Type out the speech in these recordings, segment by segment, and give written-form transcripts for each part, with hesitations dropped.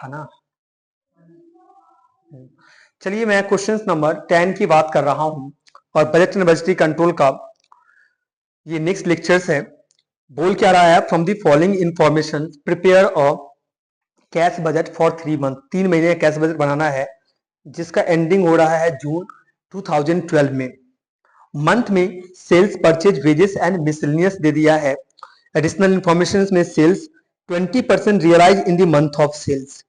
है ना। चलिए मैं क्वेश्चन नंबर 10 की बात कर रहा हूं और बजट एंड बजटरी कंट्रोल का ये नेक्स्ट लेक्चर्स है। बोल क्या रहा है, from the following information prepare a cash budget for 3 month. 3 महीने का कैश बजट बनाना है जिसका एंडिंग हो रहा है जून 2012 में। मंथ में sales, purchase, wages and miscellaneous दे दिया है। एडिशनल इंफॉर्मेशन में sales 20% realise in the month of sales,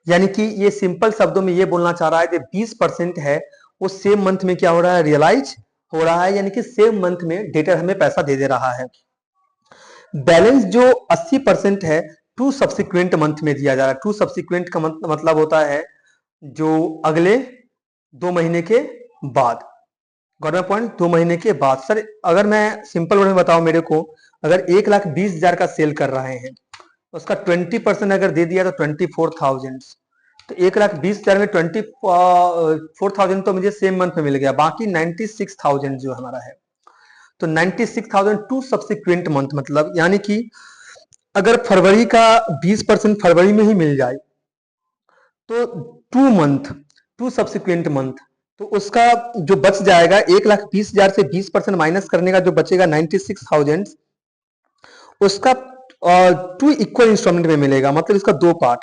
यानी कि ये सिंपल शब्दों में ये बोलना चाह रहा है कि 20% है वो सेम मंथ में क्या हो रहा है, रियलाइज हो रहा है, यानी कि सेम मंथ में डेटर हमें पैसा दे दे रहा है। बैलेंस जो 80% है टू सब्सिक्वेंट मंथ में दिया जा रहा है। टू सब्सिक्वेंट का मतलब होता है जो अगले 2 महीने के बाद। गॉट माय पॉइंट, 2 महीने के बाद। सर अगर मैं सिंपल वर्ड में बताऊं, मेरे को अगर 1,20,000 का सेल कर रहे हैं, उसका 20% अगर दे दिया तो 24,000। तो 1,20,000 में 24,000 तो मुझे सेम मंथ में मिल गया, बाकी 96,000 जो हमारा है। तो 96,000 टू सब्सिक्वेंट मंथ, मतलब यानी कि अगर फरवरी का 20% फरवरी में ही मिल जाए तो 2 मंथ, टू सब्सिक्वेंट मंथ, तो उसका जो बच जाएगा 1,20,000 से 20% माइनस करने का जो बचेगा 96,000, उसका 2 इक्वल इंस्टॉलमेंट में मिलेगा। मतलब इसका 2 पार्ट,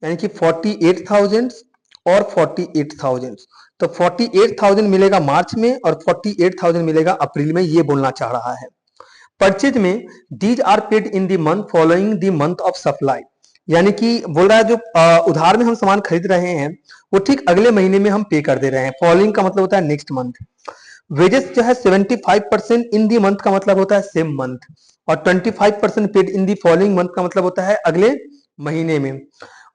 यानी कि 48,000 और 48,000। तो 48,000 मिलेगा मार्च में और 48,000 मिलेगा अप्रैल में, ये बोलना चाह रहा है। परचेज में these are paid in the month following the month of supply, यानी कि बोल रहा है जो उधार में हम सामान खरीद रहे हैं वो ठीक अगले महीने में हम पे कर दे रहे हैं। फॉलोइंग का मतलब होता है नेक्स्ट मंथ। वेजेस जो है 75% इन दी मंथ का मतलब होता है सेम मंथ, और 25% paid in the following month का मतलब होता है अगले महीने में।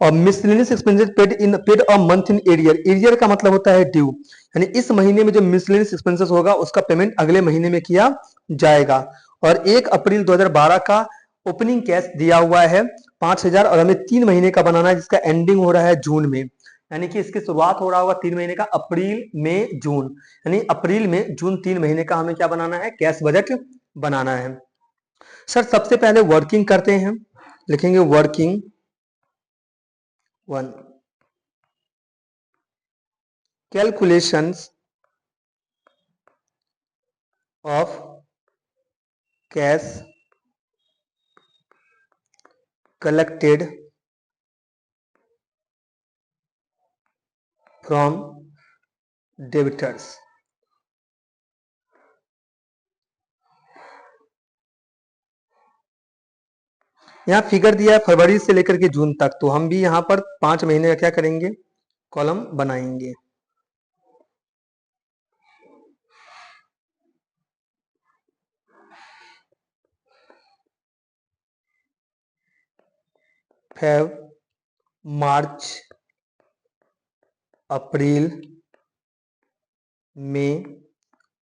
और miscellaneous expenses paid a month in arrear. Arrear का मतलब होता है ड्यू, यानी इस महीने में जो मिसलेनियस एक्सपेंसेस होगा उसका पेमेंट अगले महीने में किया जाएगा। और 1 अप्रैल 2012 का ओपनिंग कैश दिया हुआ है 5,000 और हमें 3 महीने का बनाना है जिसका एंडिंग हो रहा है जून में, यानी कि इसकी शुरुआत हो रहा होगा 3 महीने का अप्रैल में जून, यानी अप्रैल में जून 3 महीने का हमें क्या बनाना है, कैश बजट बनाना है। सर सबसे पहले वर्किंग करते हैं, लिखेंगे working 1, calculations of cash collected from debtors. यहाँ फिगर दिया है फरवरी से लेकर के जून तक, तो हम भी यहाँ पर 5 महीने का क्या करेंगे, कॉलम बनाएंगे। फेब, मार्च, अप्रैल, मई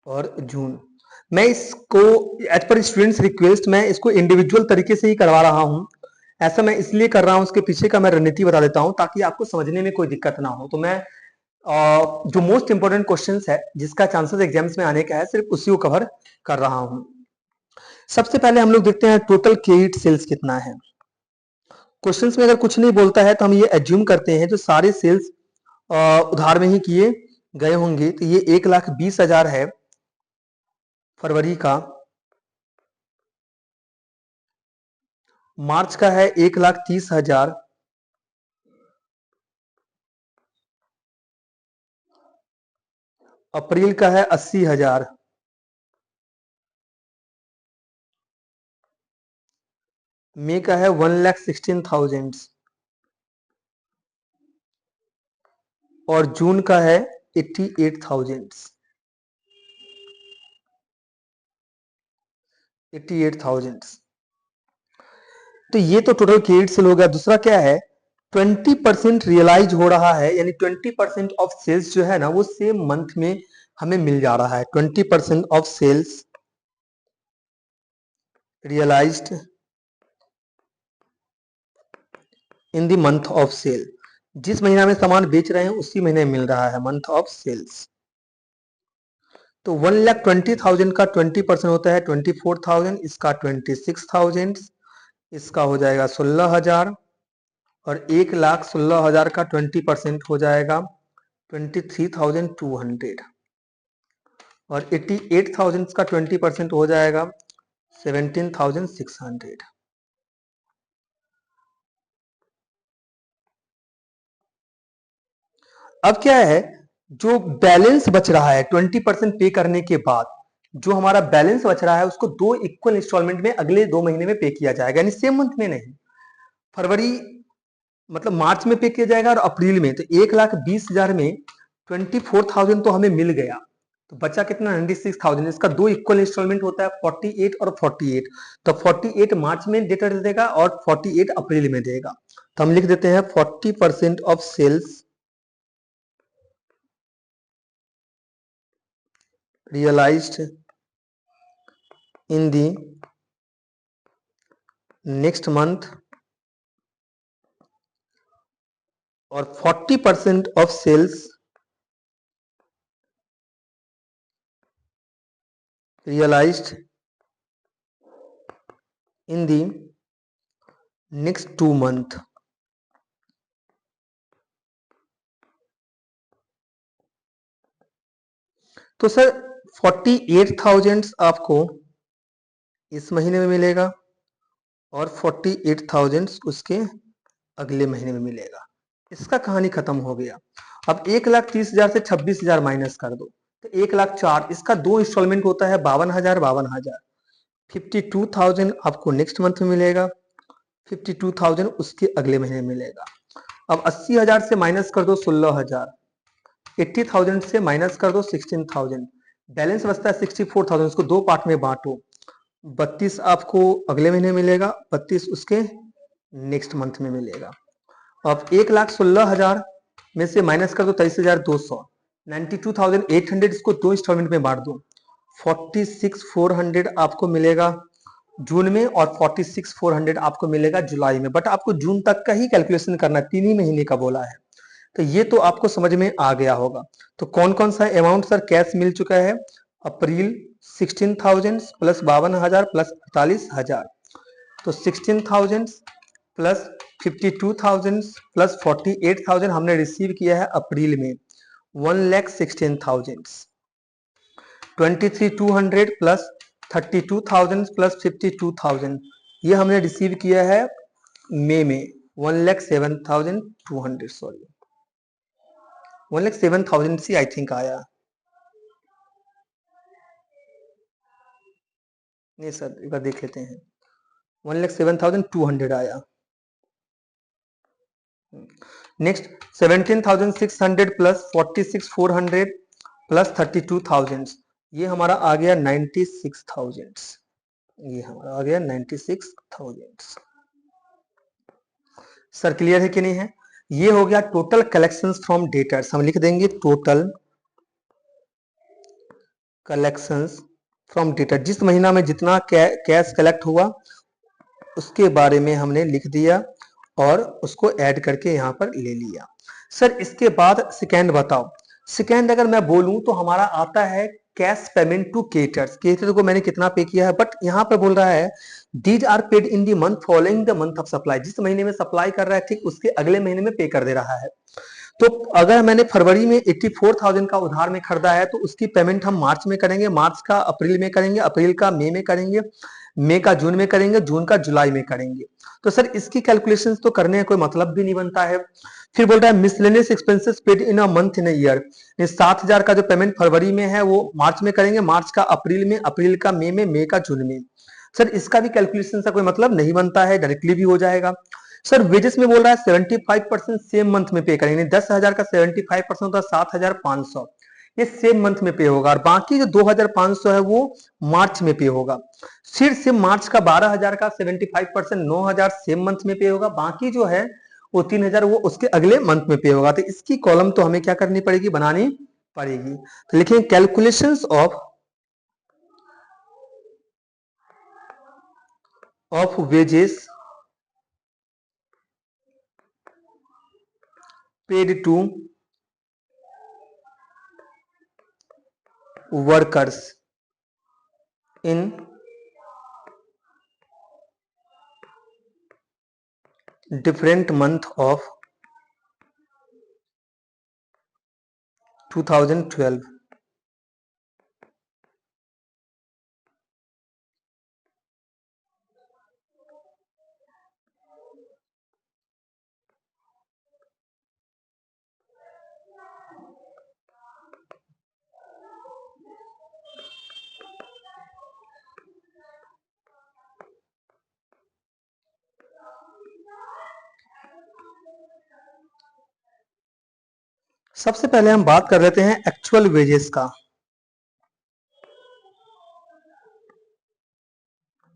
और जून। मैं इसको एज पर स्टूडेंट्स रिक्वेस्ट मैं इसको इंडिविजुअल तरीके से ही करवा रहा हूं। ऐसा मैं इसलिए कर रहा हूं, उसके पीछे का मैं रणनीति बता देता हूं ताकि आपको समझने में कोई दिक्कत ना हो। तो मैं जो मोस्ट इंपोर्टेंट क्वेश्चंस है जिसका चांसेस एग्जाम्स में आने का है सिर्फ उसी को कवर कर रहा हूं। सबसे पहले हम लोग देखते हैं टोटल क्रेडिट सेल्स कितना है। क्वेश्चंस में अगर कुछ नहीं बोलता है तो हम ये एज्यूम करते हैं जो सारे सेल्स उधार में ही किए गए होंगे। तो ये 1,20,000 है फरवरी का, मार्च का है 1,30,000, अप्रैल का है 80,000, मई का है 1,16,000 और जून का है 88,000। 88,000। तो ये तो टोटल क्रेडिट सेल हो गया। दूसरा क्या है, 20% रियलाइज हो रहा है, यानी 20% ऑफ सेल्स जो है ना वो सेम मंथ में हमें मिल जा रहा है। 20% of sales realized in the month of sale, जिस महीना में सामान बेच रहे हैं उसी महीने मिल रहा है मंथ ऑफ सेल्स। तो 1,20,000 का 20% होता है 24,000, इसका 26,000, इसका हो जाएगा 16,000 और 1,16,000 का 20% हो जाएगा 23,200 और 88,000 का 20% हो जाएगा 17,600। अब क्या है, जो बैलेंस बच रहा है 20% पे करने के बाद, जो हमारा बैलेंस बच रहा है उसको 2 इक्वल इंस्टॉलमेंट में अगले 2 महीने में पे किया जाएगा, यानी सेम मंथ में नहीं, फरवरी मतलब मार्च में पे किया जाएगा और अप्रैल में। तो 1,20,000 में 24,000 तो हमें मिल गया, तो बचा कितना 96,000। इसका 2 इक्वल इंस्टॉलमेंट होता है 48 और 48, तो 48 मार्च में डेटर देगा और 48 अप्रैल में देगा। तो हम लिख देते हैं 40% of sales realized in the next month और 40% of sales realized in the next 2 month। तो सर 48,000 आपको इस महीने में मिलेगा और 48,000 उसके अगले महीने में मिलेगा। इसका कहानी खत्म हो गया। अब 1,30,000 से 26,000 माइनस कर दो तो 1,04,000। इसका 2 इंस्टॉलमेंट होता है 52,000 52,000। 52,000 आपको नेक्स्ट मंथ में मिलेगा, 52,000 उसके अगले महीने में मिलेगा। अब 80,000 से माइनस कर दो 16,000, 80,000 से माइनस कर दो 16,000, बैलेंस बचता है 64,000। उसको 2 पार्ट में बांटो, 32 आपको अगले महीने मिलेगा, 32 उसके नेक्स्ट मंथ में मिलेगा। अब 1,16,000 में से माइनस कर दो 23,200, 92,800 इसको 2 इंस्टॉलमेंट में बांट दो, 46,400 आपको मिलेगा जून में और 46,400 आपको मिलेगा जुलाई में। बट आपको जून तक का ही कैलकुलेशन करना है, 3 ही महीने का बोला है। तो ये तो आपको समझ में आ गया होगा। तो कौन कौन सा अमाउंट सर कैश मिल चुका है? अप्रैल 16,000 प्लस 52,000 प्लस 48,000, तो 16,000 प्लस 52,000 प्लस 48,000 हमने रिसीव किया है अप्रैल में, 1,16,000। 23,200 प्लस 32,000 प्लस 52,000 ये हमने रिसीव किया है मई में, 1,07,200 सॉरी 1,07,000 से आई थिंक आया नहीं सर, एक बार देख लेते हैं। 1,07,200 आया। नेक्स्ट 17,600 प्लस 46,400 प्लस 32,000 ये हमारा आ गया 96,000। ये हमारा आ गया 96,000। सर क्लियर है कि नहीं है? ये हो गया टोटल कलेक्शंस फ्रॉम डेटर्स। हम लिख देंगे टोटल कलेक्शंस फ्रॉम डेटर, जिस महीना में जितना कैश कलेक्ट हुआ उसके बारे में हमने लिख दिया और उसको ऐड करके यहाँ पर ले लिया। सर इसके बाद सेकेंड बताओ। सेकेंड अगर मैं बोलूं तो हमारा आता है cash payment to caterers. Caterer को मैंने कितना पे किया है, बट यहाँ पर बोल रहा है these are paid in the month following the month of supply. जिस महीने में सप्लाई कर रहा है ठीक उसके अगले महीने में पे कर दे रहा है। तो अगर मैंने फरवरी में 84,000 का उधार में खरीदा है तो उसकी पेमेंट हम मार्च में करेंगे, मार्च का अप्रैल में करेंगे, अप्रैल का मई में करेंगे, मई का जून में करेंगे, जून का जुलाई में करेंगे। तो सर इसकी कैलकुलेशंस तो करने का कोई मतलब भी नहीं बनता है। फिर बोल रहा है miscellaneous expenses paid in a month in a year. 7,000 का जो पेमेंट फरवरी में है वो मार्च में करेंगे, मार्च का अप्रैल में, अप्रैल का मई में, मई का जून में। सर इसका भी कैलकुलेशन का कोई मतलब नहीं बनता है, डायरेक्टली भी हो जाएगा। सर वेजेस में बोल रहा है 75% सेम मंथ में पे करेंगे। 10,000 का 75% होता है 7,500, ये सेम मंथ में पे होगा और बाकी जो 2,500 है वो मार्च में पे होगा। फिर से मार्च का 12,000 का 75% 9,000 सेम मंथ में पे होगा, बाकी जो है वो 3,000 वो उसके अगले मंथ में पे होगा। तो इसकी कॉलम तो हमें क्या करनी पड़ेगी, बनानी पड़ेगी। तो लिखेंगे calculations of wages paid to workers in different month of 2012. सबसे पहले हम बात कर लेते हैं एक्चुअल वेजेस का।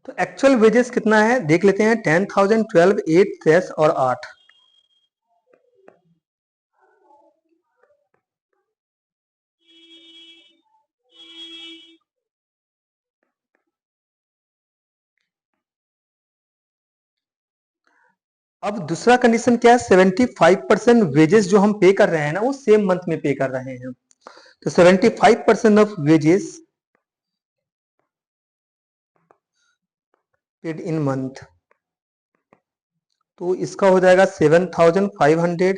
तो एक्चुअल वेजेस कितना है देख लेते हैं। 10,000, 12, 8, 10 और 8। अब दूसरा कंडीशन क्या है, 75% वेजेस जो हम पे कर रहे हैं ना वो सेम मंथ में पे कर रहे हैं। तो 75% of wages paid in month, तो इसका हो जाएगा 7,500,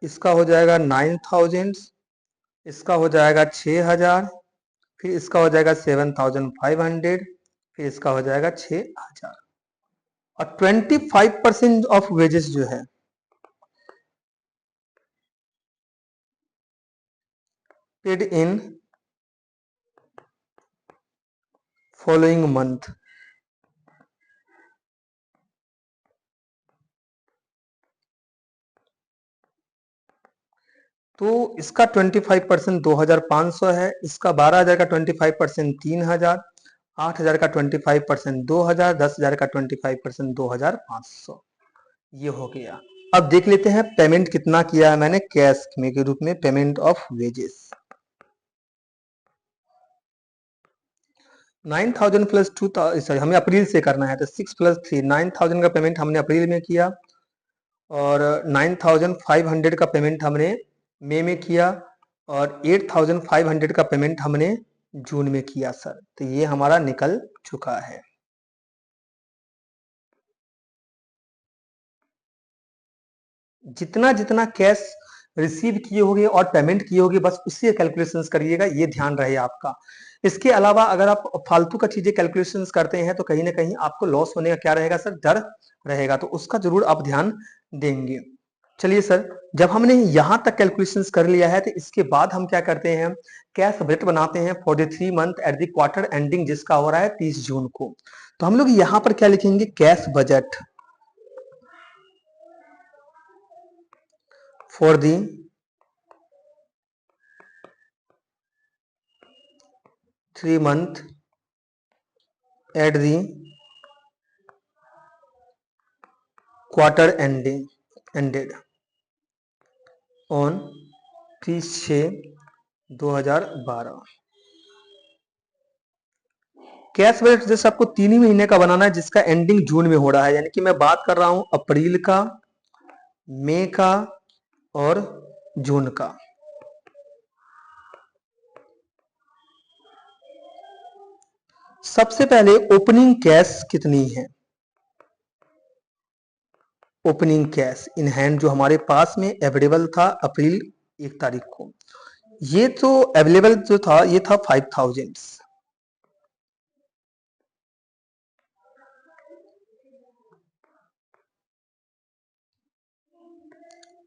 इसका हो जाएगा 9,000, इसका हो जाएगा 6,000, फिर इसका हो जाएगा 7,500, फिर इसका हो जाएगा 6,000। और 25% ऑफ वेजेस जो है पेड इन फॉलोइंग मंथ। तो इसका 25% 2,500 है, इसका 12,000 का 25% 3,000, 8,000 का 25% 2,000, 10,000 का 25% 2,500। ये हो गया। अब देख लेते हैं पेमेंट कितना किया है मैंने कैश में के रूप में, payment of wages 9,000 plus 2,000, sorry हमें अप्रैल से करना है तो 6 प्लस 3, 9,000 का पेमेंट हमने अप्रैल में किया और 9,500 का पेमेंट हमने मई में किया और 8,500 का पेमेंट हमने जून में किया सर। तो ये हमारा निकल चुका है। जितना जितना कैश रिसीव किए होगे और पेमेंट किए होगे बस उससे कैलकुलेशंस करिएगा, ये ध्यान रहे आपका। इसके अलावा अगर आप फालतू का चीजें कैलकुलेशंस करते हैं तो कहीं ना कहीं आपको लॉस होने का क्या रहेगा सर, डर रहेगा, तो उसका जरूर आप ध्यान देंगे। चलिए सर, जब हमने यहां तक कैलकुलेशंस कर लिया है तो इसके बाद हम क्या करते हैं, कैश बजट बनाते हैं for the 3 month at the quarter ending जिसका हो रहा है 30 जून को। तो हम लोग यहां पर क्या लिखेंगे, cash budget for the 3 month at the quarter ended on 30/6/2012। Cash budget जैसे आपको 3 ही महीने का बनाना है जिसका एंडिंग जून में हो रहा है, यानी कि मैं बात कर रहा हूं अप्रैल का, मई का और जून का। सबसे पहले ओपनिंग कैश कितनी है, ओपनिंग कैश इन हैंड जो हमारे पास में अवेलेबल था अप्रैल 1 तारीख को, ये तो अवेलेबल जो था ये था 5,000।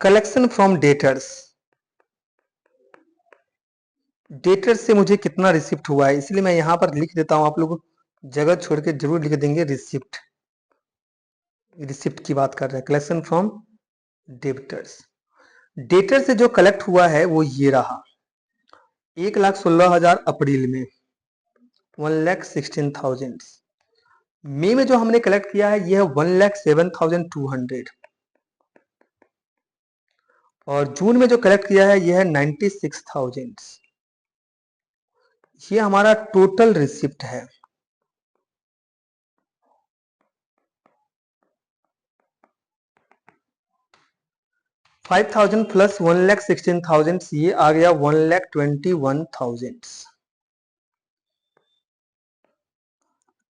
कलेक्शन फ्रॉम डेटर्स, डेटर से मुझे कितना रिसिप्ट हुआ है, इसलिए मैं यहां पर लिख देता हूं, आप लोग जगह छोड़ के जरूर लिख देंगे रिसिप्ट। रिसिप्ट की बात कर रहे हैं, कलेक्शन फ्रॉम डेबिटर्स। डेटर से जो कलेक्ट हुआ है वो ये रहा, 1,16,000 अप्रैल में, 1,16,000। मई में जो हमने कलेक्ट किया है ये है 1,07,200 और जून में जो कलेक्ट किया है ये है 96,000। ये हमारा टोटल रिसिप्ट है। 5,000 प्लस 1,16,000 ये आ गया 1,21,000।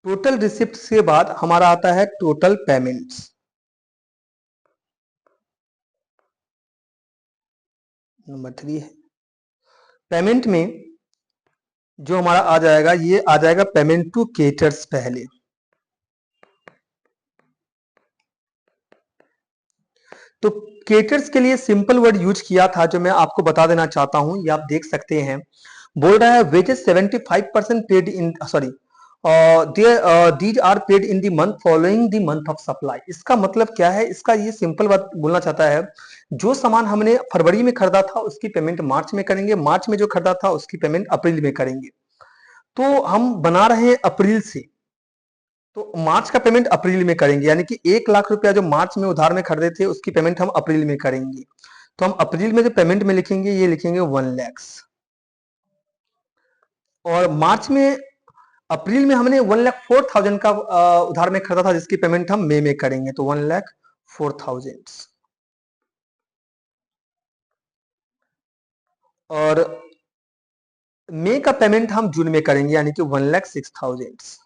टोटल रिसिप्ट के बाद हमारा आता है टोटल पेमेंट्स। नंबर 3 है पेमेंट में जो हमारा आ जाएगा, ये आ जाएगा पेमेंट टू केटर्स पहले। तो केटर्स के लिए सिंपल वर्ड यूज किया था जो मैं आपको बता देना चाहता हूं, ये आप देख सकते हैं। बोल रहा है wages 75% paid in sorry these are paid in the month following the month of supply. इसका मतलब क्या है, इसका ये सिंपल बात बोलना चाहता है, जो सामान हमने फरवरी में खरीदा था उसकी पेमेंट मार्च में करेंगे, मार्च में जो खरीदा था उसकी पेमेंट अप्रैल में करेंगे। तो हम बना रहे हैं अप्रैल से, तो मार्च का पेमेंट अप्रैल में करेंगे, यानी कि 1 लाख रुपया जो मार्च में उधार में खरीदे थे उसकी पेमेंट हम अप्रैल में करेंगे। तो हम अप्रैल में जो पेमेंट में लिखेंगे ये लिखेंगे 1 लाख, और मार्च में अप्रैल में हमने 1,04,000 का उधार में खरीदा था जिसकी पेमेंट हम मई में करेंगे, तो 1,04,000। और मई का पेमेंट हम जून में करेंगे यानी कि 1,06,000।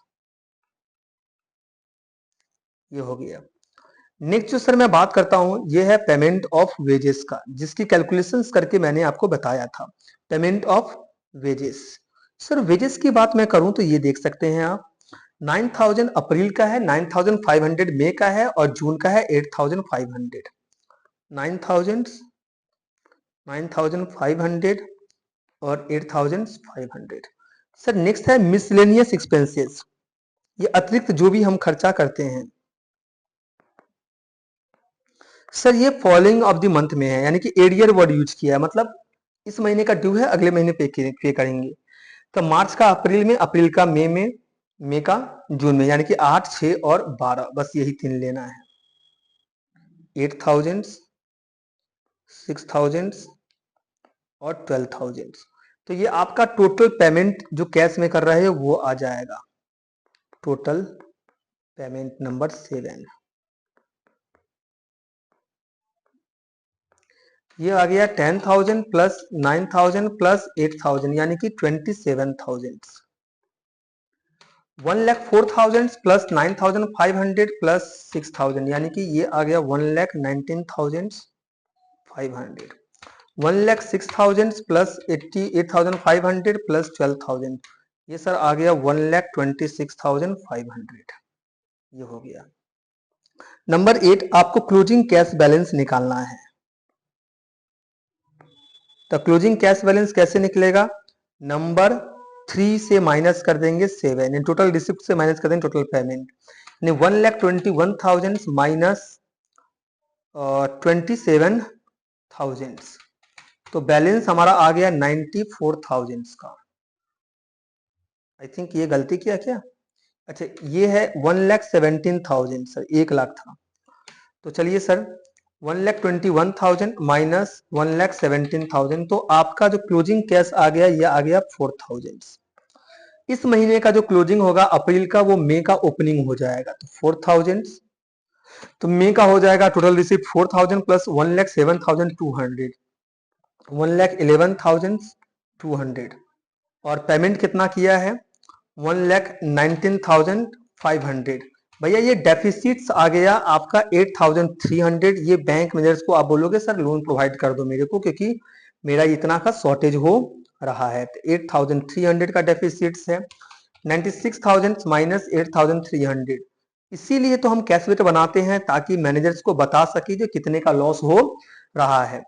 ये हो गया। नेक्स्ट जो सर मैं बात करता हूं ये है पेमेंट ऑफ वेजेस का, जिसकी कैलकुलेशंस करके मैंने आपको बताया था। Payment of wages, sir wages की बात मैं करूं तो ये देख सकते हैं आप, 9,000 अप्रैल का है, 9,500 मई का है, और जून का है 8,500। 9,000, 9,500 और 8,500। सर नेक्स्ट है मिसलेनियस एक्सपेंसेस, ये अतिरिक्त जो भी हम खर्चा करते हैं। सर ये फॉलोइंग ऑफ द मंथ में है, यानी कि एरियर वर्ड यूज किया है, मतलब इस महीने का ड्यू है अगले महीने पे करेंगे। तो मार्च का अप्रैल में, अप्रैल का मई में, मई का जून में, यानी कि 8, 6 और 12, बस यही 3 लेना है। 8,000, 6,000 और 12,000। तो ये आपका टोटल पेमेंट जो कैश में कर रहे हैं वो आ जाएगा, टोटल पेमेंट नंबर 7। ये आ गया 10,000 प्लस 9,000 प्लस 8,000 यानी कि 27,000। 1,04,000 प्लस 9,500 प्लस 6,000 यानी कि ये आ गया 1,19,500। 1,06,000 प्लस 88,500 प्लस 12,000, ये सर आ गया 1,26,500। ये हो गया। नंबर 8, आपको क्लोजिंग कैश बैलेंस निकालना है। तो क्लोजिंग कैश बैलेंस कैसे निकलेगा, नंबर 3 से माइनस कर देंगे 7, टोटल रिसिप्ट से माइनस कर देंगे टोटल पेमेंट, 1,21,000 माइनस 27,000, तो बैलेंस हमारा आ गया 94,000 का। आई थिंक ये गलती किया क्या, अच्छा ये है 1,17,000 सर, 1 लाख था। तो चलिए सर 1,21,000 माइनस 1,17,000, तो आपका जो क्लोजिंग कैश आ गया ये आ गया 4,000। इस महीने का जो क्लोजिंग होगा अप्रैल का वो मई का ओपनिंग हो जाएगा, तो 4,000, तो मई का हो जाएगा टोटल रिसिप्ट 4,000 प्लस 1,07,200, 1,11,200, और पेमेंट कितना किया है 1,19,500। भैया ये डेफिसिट्स आ गया आपका 8,300। ये बैंक मैनेजर्स को आप बोलोगे सर लोन प्रोवाइड कर दो मेरे को, क्योंकि मेरा इतना का शॉर्टेज हो रहा है। तो 8,300 का डेफिसिट्स है, 96,000 माइनस 8,300, इसीलिए तो हम कैश बेट बनाते हैं ताकि मैनेजर्स को बता सके जो कितने का लॉस हो रहा है।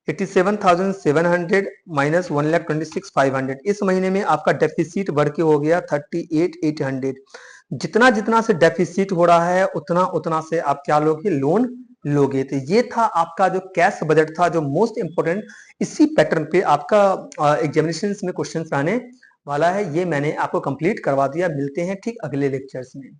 87,700 माइनस 1,26,500, इस महीने में आपका डेफिसिट बढ़ के हो गया 38,800। जितना जितना से डेफिसिट हो रहा है उतना उतना से आप क्या लोगे, लोन लोगे। तो ये था आपका जो कैश बजट था, जो मोस्ट इंपोर्टेंट, इसी पैटर्न पे आपका एग्जामिनेशन में क्वेश्चन आने वाला है। ये मैंने आपको कंप्लीट करवा दिया। मिलते हैं ठीक अगले लेक्चर्स में।